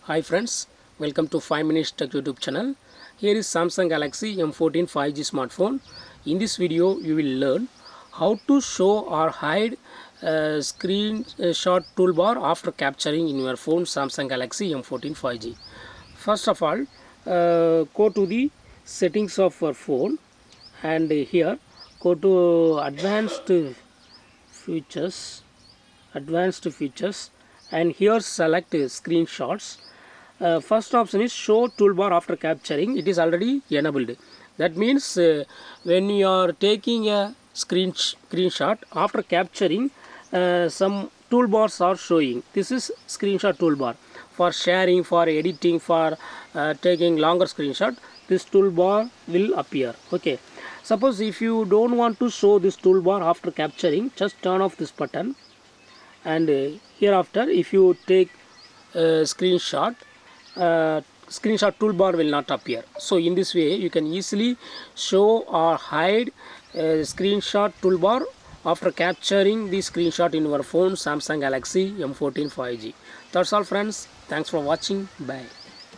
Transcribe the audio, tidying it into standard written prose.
Hi friends, welcome to 5 Minutes Tech YouTube channel. Here is Samsung Galaxy M14 5G smartphone. In this video, you will learn how to show or hide screenshot toolbar after capturing in your phone Samsung Galaxy M14 5G. First of all, go to the settings of your phone and here go to advanced features and here select screenshots. First option is show toolbar after capturing. It is already enabled. That means when you are taking a screenshot after capturing, some toolbars are showing. This is screenshot toolbar for sharing, for editing, for taking longer screenshot. This toolbar will appear. Okay, suppose if you don't want to show this toolbar after capturing, just turn off this button, and hereafter if you take a screenshot toolbar will not appear. So in this way you can easily show or hide a screenshot toolbar after capturing the screenshot in your phone Samsung Galaxy M14 5G. That's all friends. Thanks for watching. Bye.